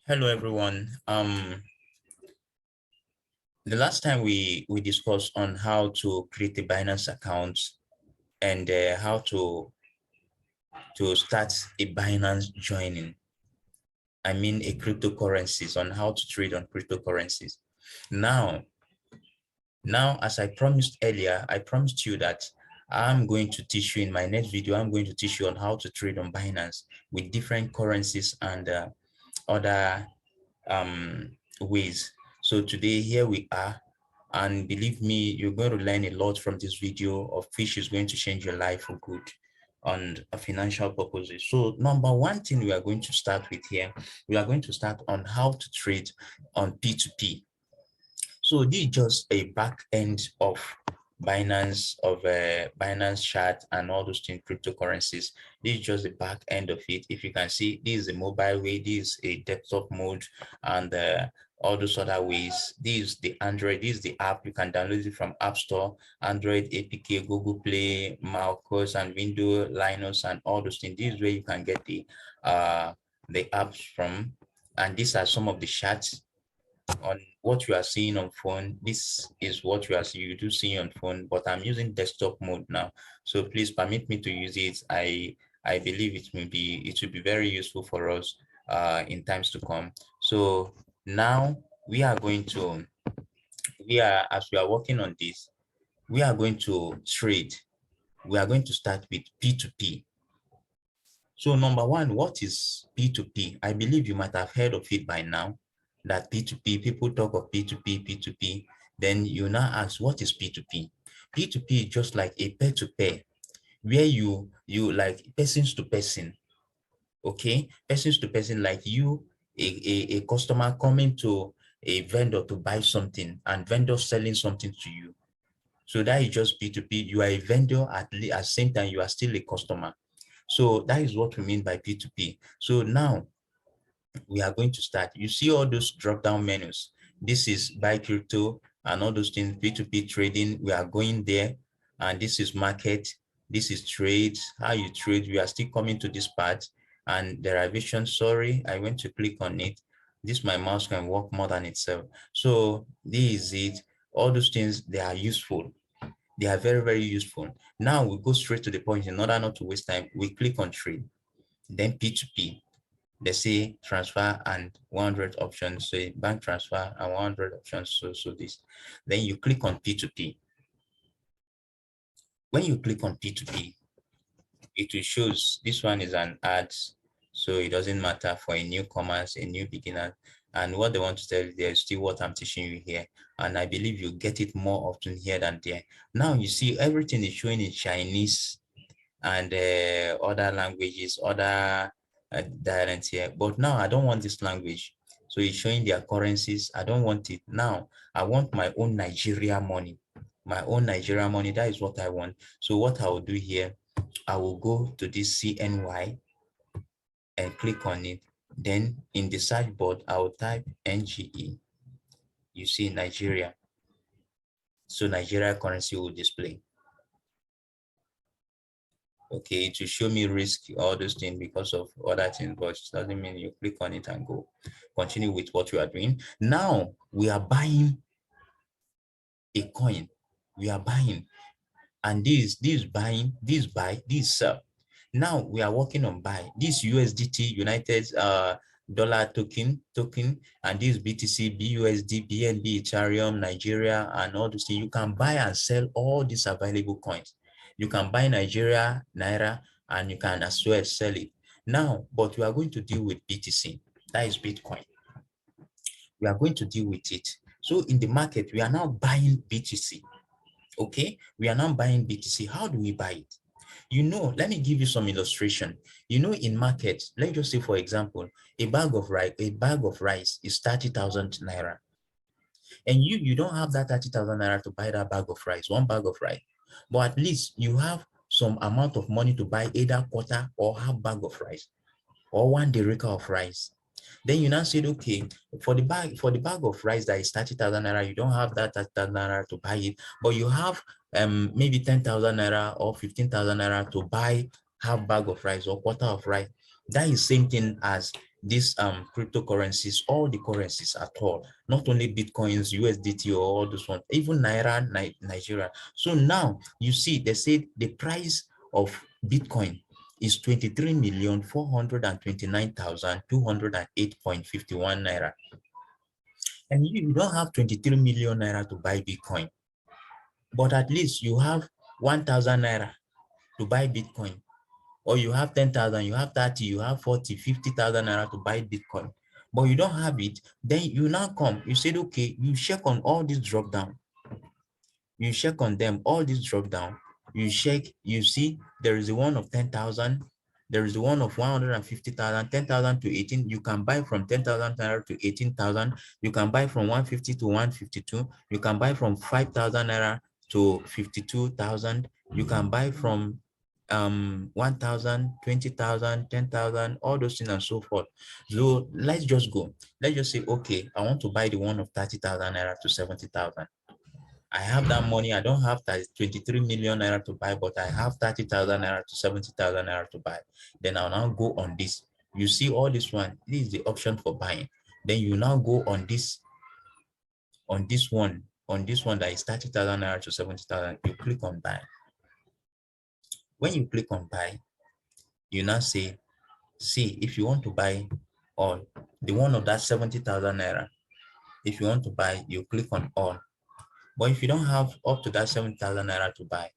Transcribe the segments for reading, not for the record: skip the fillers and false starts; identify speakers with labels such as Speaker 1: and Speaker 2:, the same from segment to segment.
Speaker 1: Hello everyone. The last time we discussed on how to create a Binance account and how to start a Binance joining. I mean a cryptocurrencies, on how to trade on cryptocurrencies. Now, as I promised earlier, I promised you that I'm going to teach you in my next video. I'm going to teach you on how to trade on Binance with different currencies and other ways. So today here we are, and believe me, you're going to learn a lot from this video, of which is going to change your life for good on financial purposes. So number one thing we are going to start with here, we are going to start on how to trade on P2P. So this is just a back end of Binance chart and all those things, cryptocurrencies. This is just the back end of it. If you can see, this is a mobile way, this is a desktop mode, and all those other ways. This is the Android, this is the app. You can download it from App Store, Android, APK, Google Play, macOS and Windows, Linux, and all those things. This is where you can get the apps from. And these are some of the charts on what you are seeing on phone. This is what you do see on phone, but I'm using desktop mode now, so please permit me to use it. I believe it will be very useful for us in times to come. So now we are going to as we are working on this, we are going to trade. We are going to start with P2P. So number one, what is P2P? I believe you might have heard of it by now, that P2P, people talk of P2P, P2P. Then you now ask, what is P2P? P2P is just like a peer-to-peer, where you like persons to person, okay? Persons to person, like you, a customer coming to a vendor to buy something and vendor selling something to you. So that is just P2P. You are a vendor, at the same time, you are still a customer. So that is what we mean by P2P. So now we are going to start. You see all those drop-down menus. This is buy crypto and all those things, P2P trading. We are going there. And this is market. This is trades, how you trade. We are still coming to this part. And derivation, sorry, I went to click on it. This, my mouse can work more than itself. So this is it. All those things, they are useful. They are very, very useful. Now we go straight to the point. In order not to waste time, we click on trade, then P2P. They say transfer and 100 options, say bank transfer and 100 options. So this, then you click on P2P. When you click on P2P, it will shows this one is an ad, so it doesn't matter for a newcomers, a new beginner. And what they want to tell you there is still what I'm teaching you here. And I believe you get it more often here than there. Now you see everything is showing in Chinese and other languages, other dialects here. But now I don't want this language. So it's showing their currencies. I don't want it. Now I want my own Nigeria money. My own Nigeria money. That is what I want. So what I will do here, I will go to this CNY and click on it. Then in the search board, I will type NGE. You see Nigeria. So Nigeria currency will display. Okay, to show me risk, all those things because of other things, but it doesn't mean you click on it and go continue with what you are doing. Now we are buying a coin. We are buying, and this buying, this buy, this sell. Now we are working on buy. This USDT, United dollar token, and this BTC, BUSD, BNB, Ethereum, Nigeria, and all those things. You can buy and sell all these available coins. You can buy Nigeria, Naira, and you can as well sell it. Now, but we are going to deal with BTC, that is Bitcoin. We are going to deal with it. So in the market, we are now buying BTC. Okay, we are now buying BTC. How do we buy it? You know, let me give you some illustration. You know, in markets, let's just say, for example, a bag of rice is 30,000 naira. And you don't have that 30,000 naira to buy that bag of rice, one bag of rice. But at least you have some amount of money to buy either quarter or half bag of rice or one derica of rice. Then you now said, okay, for the bag of rice that is 30,000 naira, you don't have that 30,000 naira to buy it, but you have maybe 10,000 naira or 15,000 naira to buy half bag of rice or quarter of rice. That is same thing as these cryptocurrencies, all the currencies at all, not only bitcoins, USDT, or all those ones, even naira, Nigeria. So now you see they said the price of bitcoin is 23,429,208.51 naira. And you don't have 23 million naira to buy bitcoin, but at least you have 1,000 naira to buy bitcoin, or you have 10,000, you have 30, you have 40, 50,000 naira to buy Bitcoin, but you don't have it. Then you now come, you said, okay, you check on all these drop down, you check on them, all these drop down, you check, you see there is the one of 10,000, there is the one of 150,000, 10,000 to 18. You can buy from 10,000 naira to 18,000. You can buy from 150 to 152. You can buy from 5,000 naira to 52,000. You can buy from 1,000, 20,000, 10,000, all those things and so forth. So let's just go. Let's just say, okay, I want to buy the one of 30,000 naira to 70,000. I have that money. I don't have 23 million naira to buy, but I have 30,000 naira to 70,000 naira to buy. Then I'll now go on this. You see all this one, this is the option for buying. Then you now go on this one that is 30,000 naira to 70,000. You click on buy. When you click on buy, you now say, see, if you want to buy all, the one of that 70,000 naira, if you want to buy, you click on all. But if you don't have up to that 7,000 naira to buy,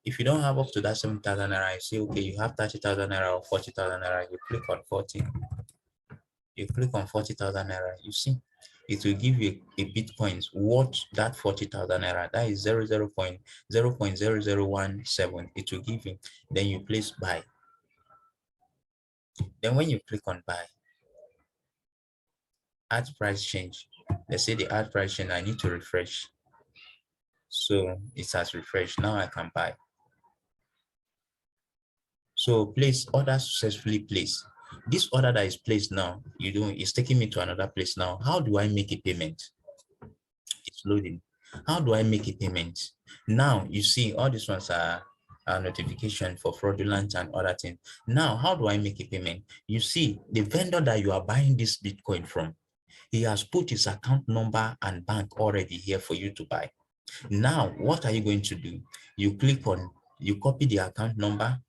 Speaker 1: if you don't have up to that 7,000 naira, you say, okay, you have 30,000 naira or 40,000 naira, you click on 40. You click on 40,000 naira, you see, it will give you a Bitcoins worth that 40,000 naira. That is 0.0017. It will give you. Then you place buy. Then when you click on buy, add price change. Let's say the add price change, I need to refresh. So it has refreshed. Now I can buy. So place order successfully placed. This order that is placed now, is taking me to another place now. How do I make a payment? It's loading. How do I make a payment? Now you see all these ones are a notification for fraudulent and other things. Now, how do I make a payment? You see the vendor that you are buying this Bitcoin from, he has put his account number and bank already here for you to buy. Now, what are you going to do? You copy the account number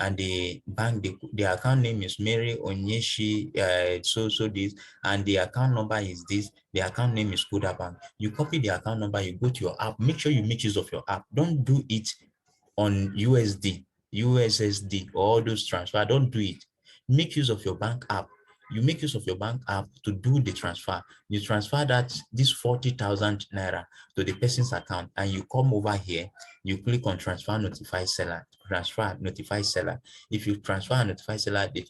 Speaker 1: and the bank, the account name is Mary Onyeshi, so this, and the account number is this, the account name is Kuda Bank. You copy the account number, you go to your app, make sure you make use of your app. Don't do it on USD, USSD, or all those transfer. Don't do it. Make use of your bank app. You make use of your bank app to do the transfer. You transfer this 40,000 naira to the person's account, and you come over here, you click on transfer notify seller, transfer notify seller. If you transfer and notify seller, the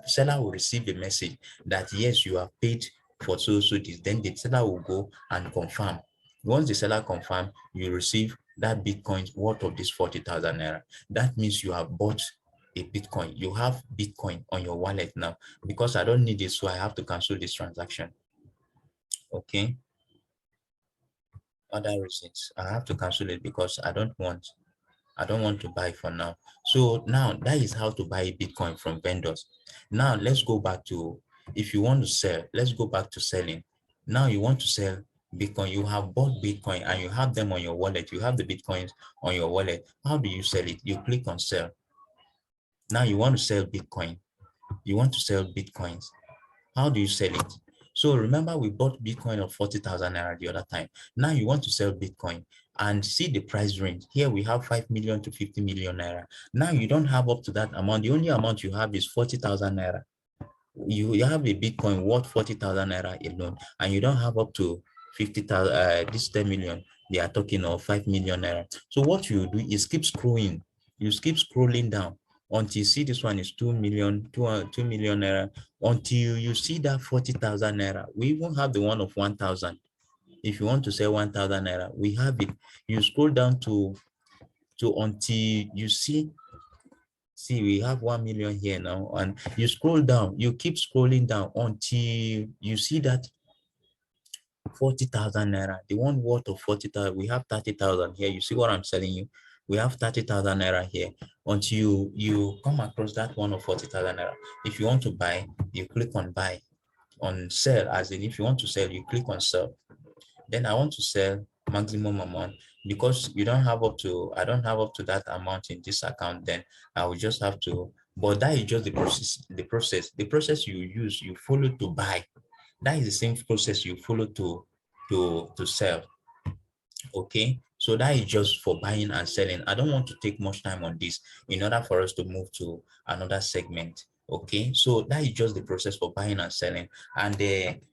Speaker 1: seller will receive a message that yes, you have paid for so this. Then the seller will go and confirm. Once the seller confirm, you receive that Bitcoin worth of this 40,000 naira. That means you have bought a Bitcoin. You have Bitcoin on your wallet now. Because I don't need it, so I have to cancel this transaction. Okay. Other reasons, I have to cancel it because I don't want to buy for now. So now that is how to buy Bitcoin from vendors. Now let's go back to, if you want to sell, let's go back to selling. Now you want to sell Bitcoin. You have bought Bitcoin and you have them on your wallet. You have the Bitcoins on your wallet. How do you sell it? You click on sell. Now you want to sell Bitcoin. You want to sell Bitcoins. How do you sell it? So remember, we bought Bitcoin of 40,000 naira the other time. Now you want to sell Bitcoin and see the price range. Here we have 5 million to 50 million naira. Now you don't have up to that amount. The only amount you have is 40,000 naira. You have a Bitcoin worth 40,000 naira alone, and you don't have up to 50,000, this 10 million. They are talking of 5 million naira. So what you do is keep scrolling. You keep scrolling down until you see this one is 2 million, 2 million naira, until you see that 40,000 naira. We even have the one of 1,000. If you want to sell 1,000 naira, we have it. You scroll down to until you see we have 1 million here now, and you scroll down, you keep scrolling down until you see that 40,000 naira, the one worth of 40,000. We have 30,000 here. You see what I'm telling you? We have 30,000 naira here. Until you come across that one of 40,000 naira. If you want to buy, you click on buy. On sell, as in if you want to sell, you click on sell. Then I want to sell maximum amount, because you don't have up to, I don't have up to that amount in this account. Then I will just have to, but that is just the process you use, you follow to buy. That is the same process you follow to sell. Okay, so that is just for buying and selling. I don't want to take much time on this in order for us to move to another segment. Okay, so that is just the process for buying and selling. And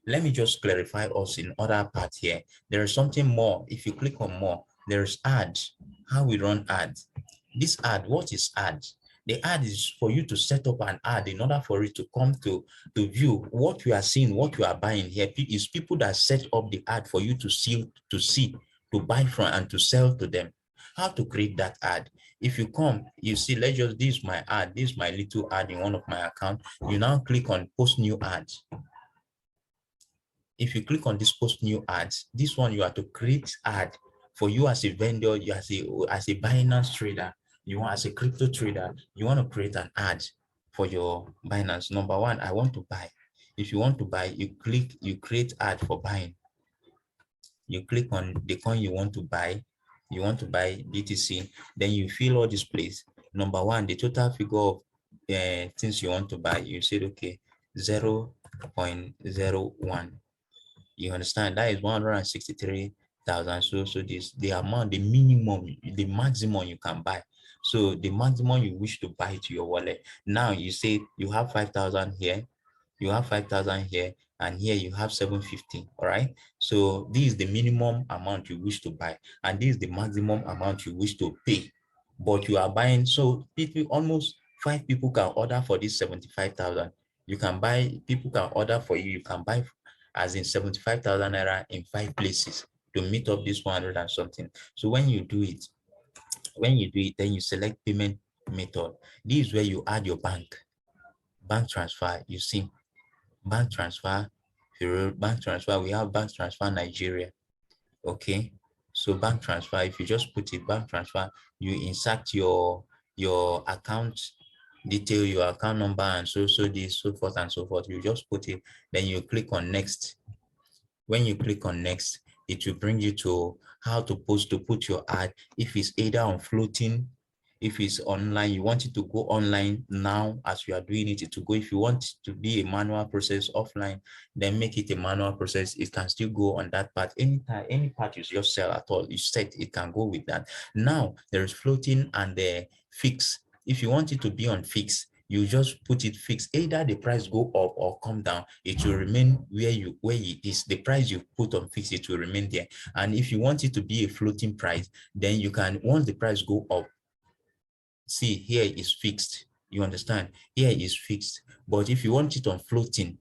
Speaker 1: let me just clarify us in other part here. There is something more. If you click on more, there's ads. How we run ads. This ad, what is ad? The ad is for you to set up an ad in order for it to come to view what you are seeing, what you are buying here. Is people that set up the ad for you to see, to buy from and to sell to them. How to create that ad? If you come, you see, let's just, this is my ad, this is my little ad in one of my account. You now click on post new ads. If you click on this post new ads, this one you have to create ad for you as a vendor, you as a Binance trader, you want as a crypto trader, you want to create an ad for your Binance. Number one, I want to buy. If you want to buy, you create ad for buying. You click on the coin you want to buy. You want to buy BTC, then you fill all this place. Number one, the total figure of things you want to buy. You said, okay, 0.01. You understand? That is 163,000. So this the amount, the minimum, the maximum you can buy. So the maximum you wish to buy to your wallet. Now you say you have 5,000 here, you have 5,000 here, and here you have 750. All right. So this is the minimum amount you wish to buy, and this is the maximum amount you wish to pay. But you are buying, so people, almost 5 people can order for this 75,000. You can buy, people can order for you, you can buy as in 75,000 naira in 5 places to meet up this 100 and something. So when you do it, then you select payment method. This is where you add your bank transfer. You see, bank transfer, bank transfer. We have bank transfer Nigeria. Okay, so bank transfer. If you just put it bank transfer, you insert your account detail, your account number, and so this, so forth and so forth. You just put it, then you click on next. When you click on next, it will bring you to how to put your ad. If it's either on floating, if it's online, you want it to go online now as you are doing it, to go. If you want it to be a manual process offline, then make it a manual process. It can still go on that part. Anytime, any part you just sell at all, you set, it can go with that. Now there is floating and the fix. If you want it to be on fix, you just put it fixed. Either the price go up or come down, it will remain where it is. The price you put on fixed, it will remain there. And if you want it to be a floating price, then you can, once the price go up, see here is fixed. You understand? Here is fixed. But if you want it on floating,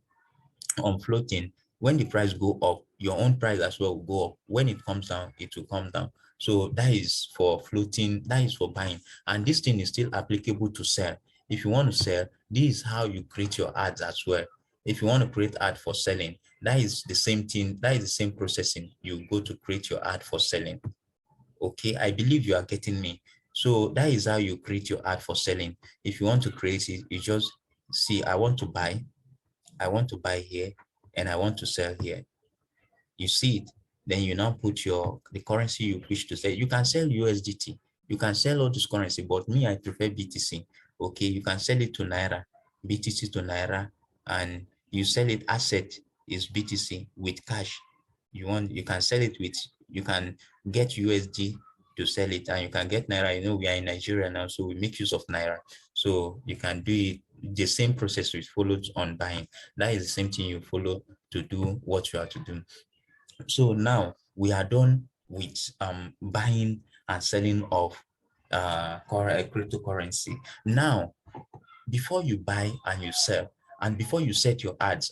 Speaker 1: when the price go up, your own price as well will go up. When it comes down, it will come down. So that is for floating, that is for buying. And this thing is still applicable to sell. If you want to sell, this is how you create your ads as well. If you want to create ad for selling, that is the same thing, that is the same processing. You go to create your ad for selling. Okay, I believe you are getting me. So that is how you create your ad for selling. If you want to create it, you just see, I want to buy here, and I want to sell here. You see it, then you now put the currency you wish to sell. You can sell USDT, you can sell all this currency, but me, I prefer BTC. Okay, you can sell it to Naira, BTC to Naira, and you sell it, asset is BTC with cash. You can sell it with, you can get USD to sell it, and you can get Naira. You know, we are in Nigeria now, so we make use of Naira. So you can do it, the same process we followed on buying. That is the same thing you follow to do what you are to do. So now we are done with buying and selling of cryptocurrency. Now, before you buy and you sell, and before you set your ads,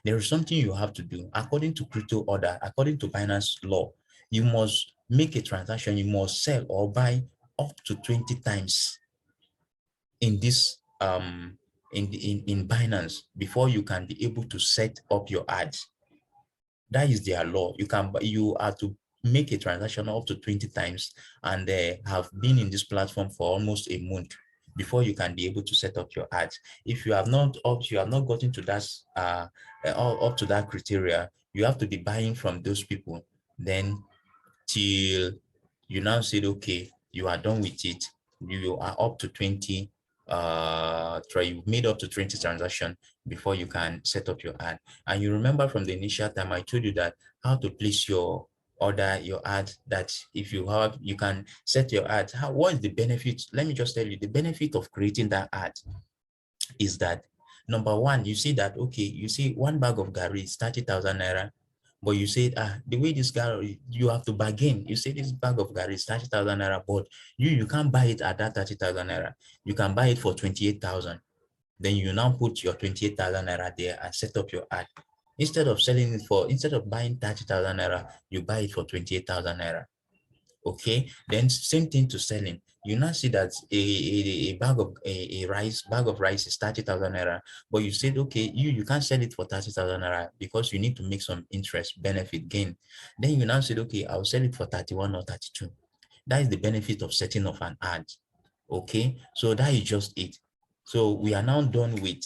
Speaker 1: there is something you have to do. According to crypto order, according to Binance law, you must make a transaction, you must sell or buy up to 20 times in this in Binance before you can be able to set up your ads. That is their law. You are to make a transaction up to 20 times and have been in this platform for almost a month before you can be able to set up your ads. If you have not gotten to that up to that criteria, you have to be buying from those people. Then till you now said, okay, you are done with it. You are up to 20, try you've made up to 20 transactions before you can set up your ad. And you remember from the initial time I told you that how to place your order, your ad, that if you have, you can set your ad. What is the benefit? Let me just tell you the benefit of creating that ad is that number one, you see that, okay, you see one bag of gari is 30,000 naira, but you said, the way this guy, you have to bargain. You say this bag of gari is 30,000 naira, but you can't buy it at that 30,000 naira. You can buy it for 28,000. Then you now put your 28,000 naira there and set up your ad. Instead of buying 30,000 naira, you buy it for 28,000 naira. Okay, then same thing to selling. You now see that a bag of rice is 30,000 naira, but you said, okay, you can't sell it for 30,000 naira because you need to make some interest benefit gain. Then you now said, okay, I'll sell it for 31 or 32. That is the benefit of setting up an ad. Okay, so that is just it. So we are now done with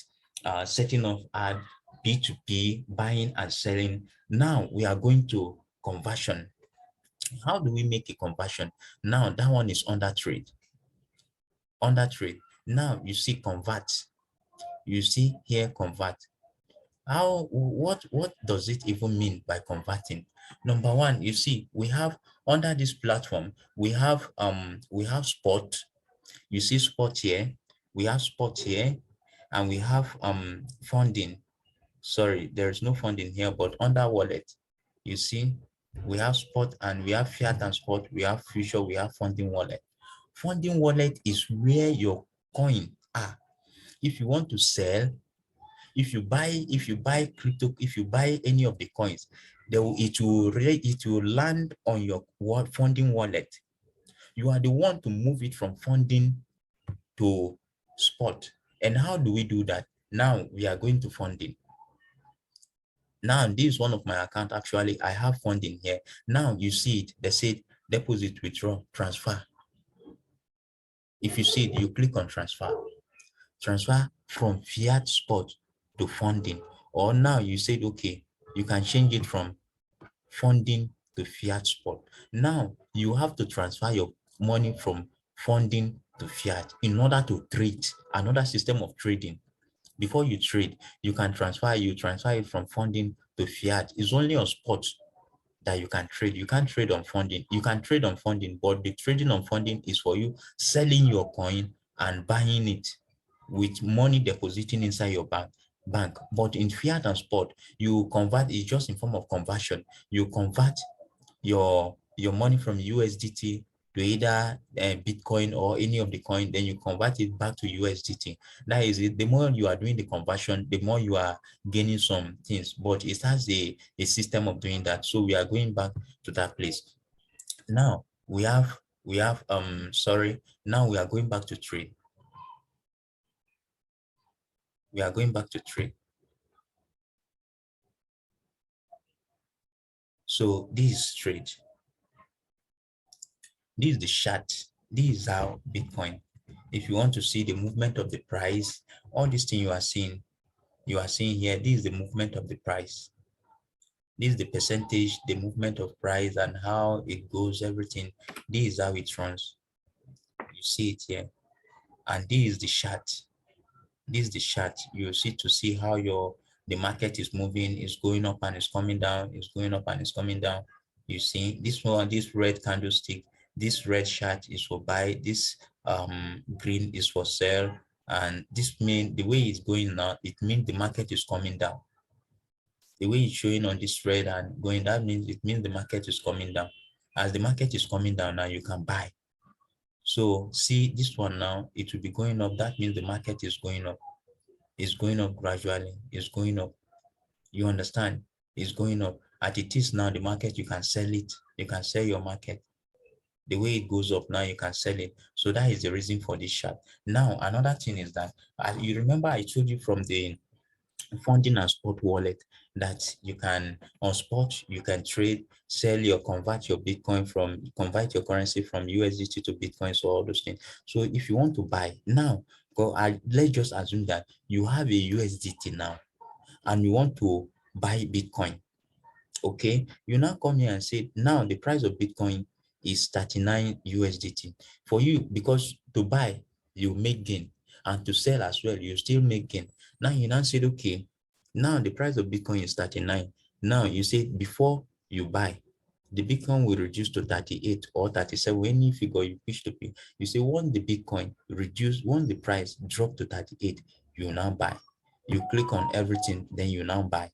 Speaker 1: setting up ad, P2P, buying and selling. Now we are going to conversion. How do we make a conversion? Now that one is under trade. Under trade. Now you see convert. You see here convert. What does it even mean by converting? Number one, you see, we have under this platform, we have spot. You see spot here, we have spot here, and we have funding. Sorry, there is no funding here, but under wallet, you see, we have spot and we have fiat and spot, we have future, we have funding wallet. Funding wallet is where your coin are. If you want to sell, if you buy crypto, if you buy any of the coins, it will land on your funding wallet. You are the one to move it from funding to spot. And how do we do that? Now we are going to funding. Now, this is one of my account. Actually, I have funding here. Now you see it, they said deposit, withdraw, transfer. If you see it, you click on transfer. Transfer from fiat spot to funding. Or now you said, okay, you can change it from funding to fiat spot. Now you have to transfer your money from funding to fiat in order to trade, another system of trading. Before you trade, you transfer it from funding to fiat. It's only on spot that you can trade. You can't trade on funding. You can trade on funding, but the trading on funding is for you selling your coin and buying it with money depositing inside your bank. But in fiat and spot, you convert it just in form of conversion. You convert your money from USDT to either Bitcoin or any of the coin, then you convert it back to USDT. That is it. The more you are doing the conversion, the more you are gaining some things, but it has a system of doing that. So we are going back to that place. Now now we are going back to trade. We are going back to trade. So this is trade. This is the chart. This is how Bitcoin. If you want to see the movement of the price, all these things you are seeing here, this is the movement of the price. This is the percentage, the movement of price and how it goes, everything. This is how it runs. You see it here. And this is the chart. This is the chart. You see to see how the market is moving, is going up and is coming down, is going up and is coming down. You see this one, this red candlestick, this red chart is for buy, this green is for sell, and this mean the way it's going now, it means the market is coming down. The way it's showing on this red and going, that means it means the market is coming down. As the market is coming down now, you can buy. So see this one now, it will be going up. That means the market is going up. It's going up gradually. It's going up. You understand? It's going up. As it is now, the market, you can sell it. You can sell your market. The way it goes up now, you can sell it. So that is the reason for this chart. Now, another thing is that, you remember I told you from the funding and spot wallet that you can on spot you can trade, sell your convert your Bitcoin from convert your currency from USDT to Bitcoin, so all those things. So if you want to buy now, let's just assume that you have a USDT now and you want to buy Bitcoin. Okay, you now come here and say now the price of Bitcoin is 39 USDT for you, because to buy you make gain and to sell as well you still make gain. Now you now said okay, now the price of Bitcoin is 39. Now you say before you buy, the Bitcoin will reduce to 38 or 37, any figure you wish to pay. You say once the Bitcoin reduce, once the price drop to 38, you now buy. You click on everything, then you now buy.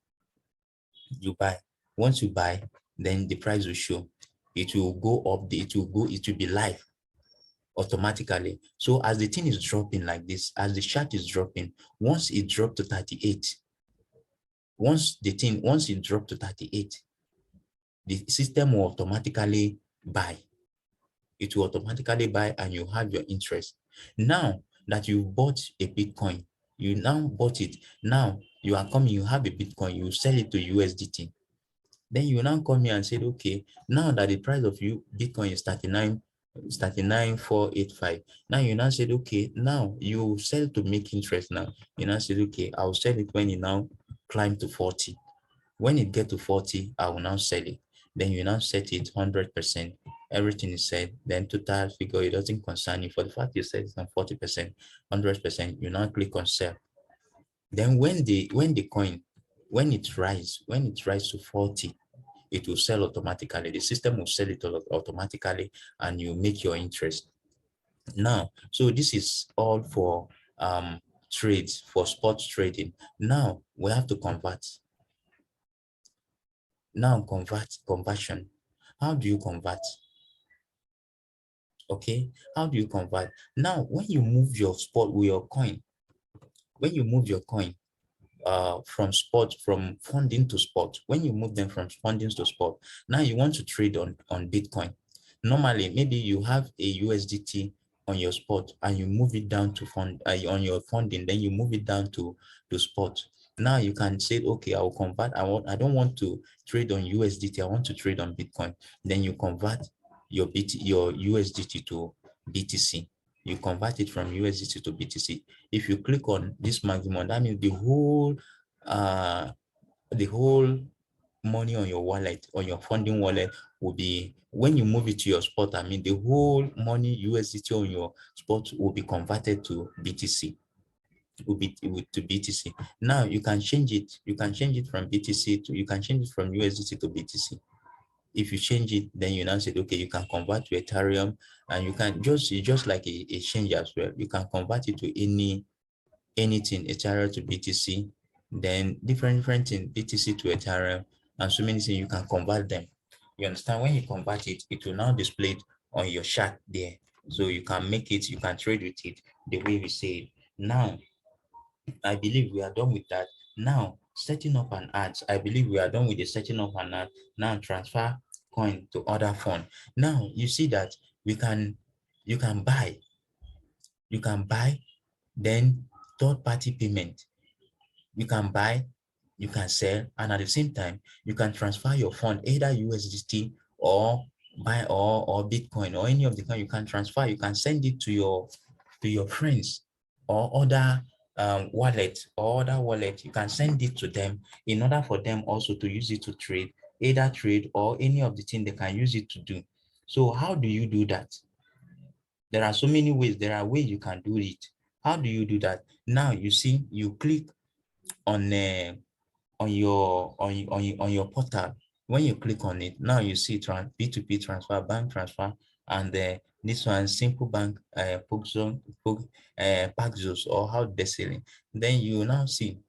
Speaker 1: You buy. Once you buy, then the price will show. It will go up, it will be live automatically. So as the thing is dropping like this, as the chart is dropping, once it dropped to 38, once it dropped to 38, the system will automatically buy. It will automatically buy and you have your interest. Now that you bought a Bitcoin, you now bought it. Now you are coming, you have a Bitcoin, you sell it to USDT. Then you now come here and say, okay, now that the price of you Bitcoin is 39,485. Now you now said, okay, now you sell to make interest now. You now said, okay, I'll sell it when it now climb to 40. When it get to 40, I will now sell it. Then you now set it 100%. Everything is set. Then total figure, it doesn't concern you. For the fact you set it on 40%, 100%, you now click on sell. Then when the coin, when it rise to 40, it will sell automatically. The system will sell it automatically and you make your interest. Now, so this is all for trades, for spot trading. Now we have to convert. Now conversion. How do you convert? Okay, how do you convert? Now, when you move your spot with your coin, when you move your coin, from funding to spot, when you move them from funding to spot, now you want to trade on Bitcoin. Normally maybe you have a USDT on your spot and you move it down to fund on your funding, then you move it down to spot. Now you can say, okay, I will convert. I don't want to trade on USDT, I want to trade on Bitcoin. Then you convert your USDT to BTC. You convert it from USDT to BTC. If you click on this maximum, that means uh the whole money on your wallet, or your funding wallet, will be, when you move it to your spot, I mean the whole money USDT on your spot will be converted to BTC, to BTC. Now you can change it. You can change it from BTC to, you can change it from USDT to BTC. If you change it, then you now say, okay, you can convert to Ethereum, and you can just like a change as well. You can convert it to anything, Ethereum to BTC, then different things, BTC to Ethereum, and so many things. You can convert them. You understand? When you convert it, it will now display it on your chart there. So you can make it, you can trade with it the way we say it. Now, I believe we are done with that. Now, setting up an ad. I believe we are done with the setting up an ad. Now, transfer coin to other fund. Now, you see that you can buy, then third-party payment. You can buy, you can sell, and at the same time, you can transfer your fund, either USDT or buy or Bitcoin or any of the kind. You can transfer, you can send it to your friends or other wallet. You can send it to them in order for them also to use it to trade, either trade or any of the things they can use it to do. So how do you do that? There are so many ways. There are ways you can do it. How do you do that? Now you see, you click on on your portal. When you click on it, now you see P2P transfer, bank transfer, and this one simple bank, Paxos, or how they selling. Then you now see,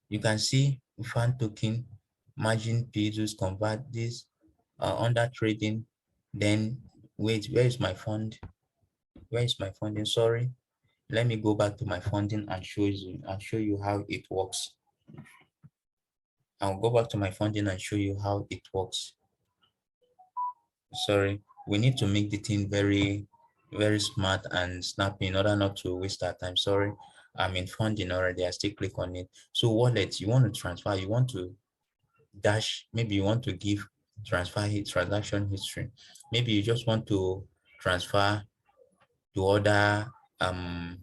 Speaker 1: you can see fan token, margin, P2s, convert this under trading. Then wait, where is my fund? Where is my funding? Sorry, let me go back to my funding and show you how it works. I'll go back to my funding and show you how it works. Sorry, we need to make the thing very, very smart and snappy in order not to waste our time. Sorry. I'm in funding already. I still click on it. So wallet, you want to transfer, you want to dash, maybe you want to give transaction history. Maybe you just want to transfer to um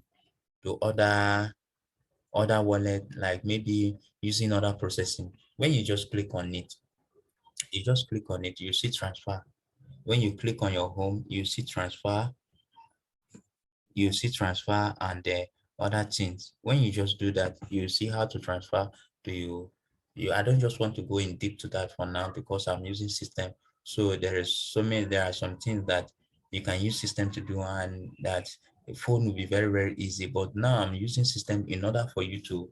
Speaker 1: other wallet, like maybe using other processing. When you just click on it, you see transfer. When you click on your home, you see transfer and the other things. When you just do that, you see how to transfer to you. I don't just want to go in deep to that for now because I'm using system. So there are some things that you can use system to do, and that the phone will be very, very easy. But now I'm using system in order for you to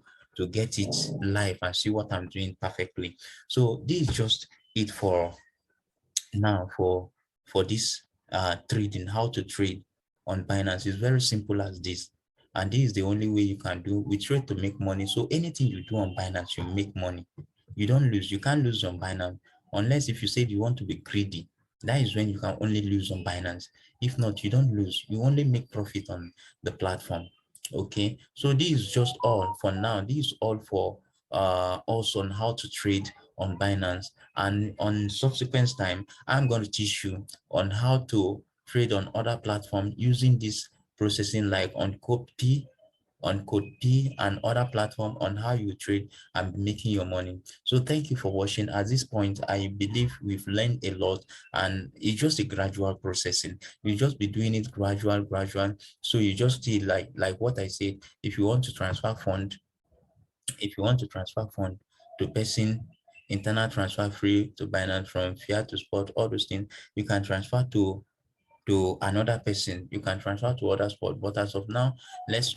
Speaker 1: get it live and see what I'm doing perfectly. So this is just it for now for this trading, how to trade on Binance. Is very simple as this, and this is the only way you can do. We trade to make money, so anything you do on Binance, you make money. You don't lose. You can't lose on Binance unless if you say you want to be greedy. That is when you can only lose on Binance. If not, you don't lose. You only make profit on the platform. Okay, so this is just all for now. This is all for also on how to trade on Binance, and on subsequent time I'm going to teach you on how to trade on other platforms using this processing, like on Code P and other platform, on how you trade and making your money. So thank you for watching. At this point, I believe we've learned a lot, and it's just a gradual processing. You just be doing it gradual. So you just see, like what I said, if you want to transfer fund, if you want to transfer fund to person, internal transfer free to Binance, from fiat to spot, all those things, you can transfer to another person. You can transfer to other spot. But as of now, let's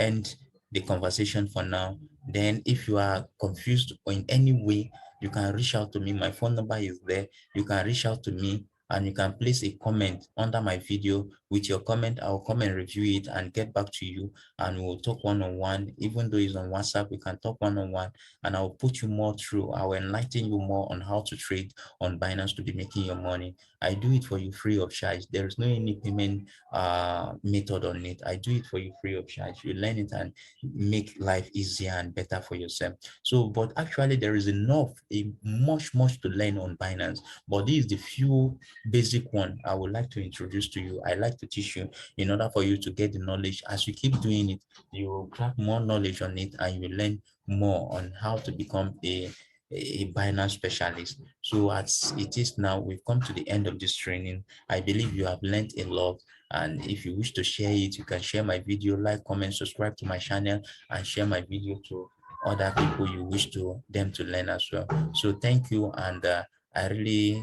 Speaker 1: end the conversation for now. Then if you are confused or in any way, you can reach out to me. My phone number is there. You can reach out to me, and you can place a comment under my video. With your comment, I'll come and review it and get back to you, and we'll talk one-on-one. Even though it's on WhatsApp, we can talk one-on-one, and I'll put you more through. I will enlighten you more on how to trade on Binance to be making your money. I do it for you free of charge. There is no any payment method on it. I do it for you free of charge. You learn it and make life easier and better for yourself. So, but actually there is much to learn on Binance. But this is the few basic one I would like to introduce to you. I like to teach you in order for you to get the knowledge. As you keep doing it, you will grab more knowledge on it, and you will learn more on how to become a Binance specialist. So as it is now, we've come to the end of this training. I believe you have learned a lot. And if you wish to share it, you can share my video, like, comment, subscribe to my channel, and share my video to other people you wish to them to learn as well. So thank you, and I really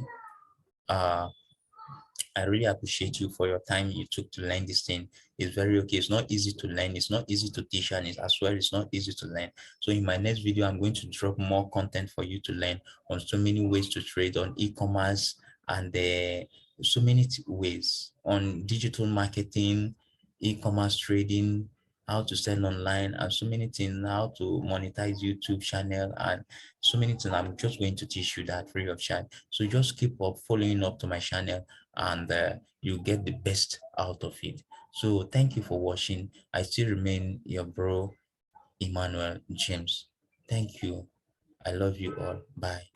Speaker 1: uh I really appreciate you for your time you took to learn this thing. It's very okay. It's not easy to learn. It's not easy to teach, and it's as well, it's not easy to learn. So in my next video, I'm going to drop more content for you to learn on so many ways to trade on e-commerce, and so many ways on digital marketing, e-commerce trading, how to sell online, and so many things, how to monetize YouTube channel, and so many things. I'm just going to teach you that free of charge. So just keep up following up to my channel, and you get the best out of it. So thank you for watching. I still remain your bro, Emmanuel James. Thank you. I love you all. Bye.